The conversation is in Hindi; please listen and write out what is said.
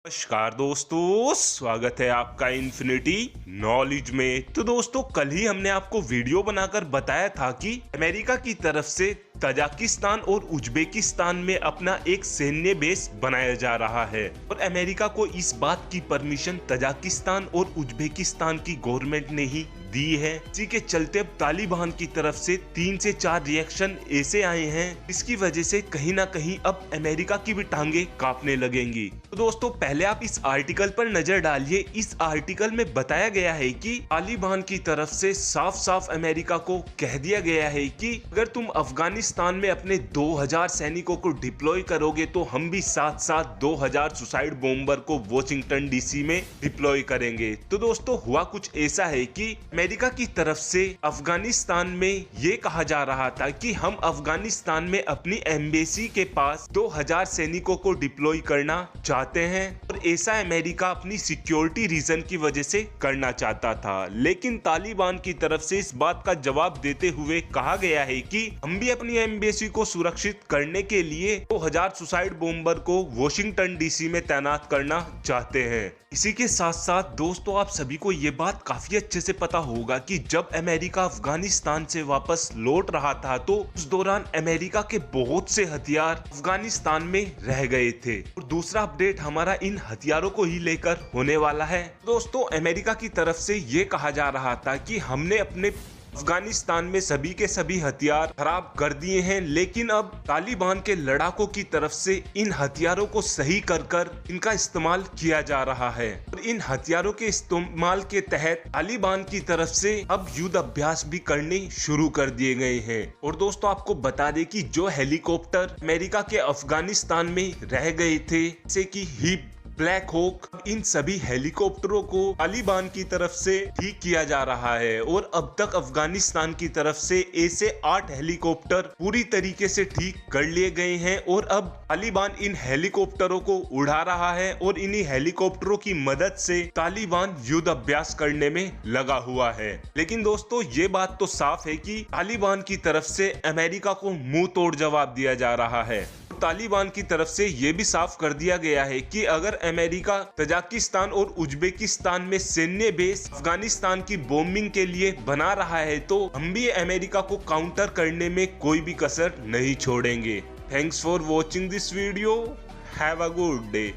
नमस्कार दोस्तों, स्वागत है आपका इन्फिनिटी नॉलेज में। तो दोस्तों, कल ही हमने आपको वीडियो बनाकर बताया था कि अमेरिका की तरफ से तजाकिस्तान और उज्बेकिस्तान में अपना एक सैन्य बेस बनाया जा रहा है और अमेरिका को इस बात की परमिशन तजाकिस्तान और उज्बेकिस्तान की गवर्नमेंट ने ही दी है। इसी के चलते अब तालिबान की तरफ से 3 से 4 रिएक्शन ऐसे आए हैं जिसकी वजह से कहीं ना कहीं अब अमेरिका की भी टांगे कांपने लगेंगी। तो दोस्तों, पहले आप इस आर्टिकल पर नजर डालिए। इस आर्टिकल में बताया गया है कि तालिबान की तरफ से साफ साफ अमेरिका को कह दिया गया है कि अगर तुम अफगानिस्तान में अपने 2000 सैनिकों को डिप्लॉय करोगे तो हम भी साथ साथ 2000 सुसाइड बॉम्बर को वॉशिंगटन डीसी में डिप्लॉय करेंगे। तो दोस्तों, हुआ कुछ ऐसा है कि अमेरिका की तरफ से अफगानिस्तान में ये कहा जा रहा था कि हम अफगानिस्तान में अपनी एम्बेसी के पास 2000 सैनिकों को डिप्लॉय करना चाहते हैं और ऐसा अमेरिका अपनी सिक्योरिटी रीजन की वजह से करना चाहता था। लेकिन तालिबान की तरफ से इस बात का जवाब देते हुए कहा गया है कि हम भी अपनी एम्बेसी को सुरक्षित करने के लिए 2000 सुसाइड बॉम्बर को वॉशिंगटन डीसी में तैनात करना चाहते हैं। इसी के साथ साथ दोस्तों, आप सभी को ये बात काफी अच्छे से पता होगा कि जब अमेरिका अफगानिस्तान से वापस लौट रहा था तो उस दौरान अमेरिका के बहुत से हथियार अफगानिस्तान में रह गए थे और दूसरा अपडेट हमारा इन हथियारों को ही लेकर होने वाला है। दोस्तों, अमेरिका की तरफ से ये कहा जा रहा था कि हमने अपने अफगानिस्तान में सभी के सभी हथियार खराब कर दिए हैं, लेकिन अब तालिबान के लड़ाकों की तरफ से इन हथियारों को सही कर इनका इस्तेमाल किया जा रहा है और इन हथियारों के इस्तेमाल के तहत तालिबान की तरफ से अब युद्ध अभ्यास भी करने शुरू कर दिए गए हैं। और दोस्तों, आपको बता दें कि जो हेलीकॉप्टर अमेरिका के अफगानिस्तान में रह गए थे, जैसे कि हिप, ब्लैक होक, इन सभी हेलीकॉप्टरों को तालिबान की तरफ से ठीक किया जा रहा है और अब तक अफगानिस्तान की तरफ से ऐसे 8 हेलीकॉप्टर पूरी तरीके से ठीक कर लिए गए हैं और अब तालिबान इन हेलीकॉप्टरों को उड़ा रहा है और इन्हीं हेलीकॉप्टरों की मदद से तालिबान युद्ध अभ्यास करने में लगा हुआ है। लेकिन दोस्तों, ये बात तो साफ है कि तालिबान की तरफ से अमेरिका को मुंह तोड़ जवाब दिया जा रहा है। तालिबान की तरफ से यह भी साफ कर दिया गया है कि अगर अमेरिका तजाकिस्तान और उज्बेकिस्तान में सैन्य बेस अफगानिस्तान की बॉम्बिंग के लिए बना रहा है तो हम भी अमेरिका को काउंटर करने में कोई भी कसर नहीं छोड़ेंगे। Thanks for watching this video. Have a good day.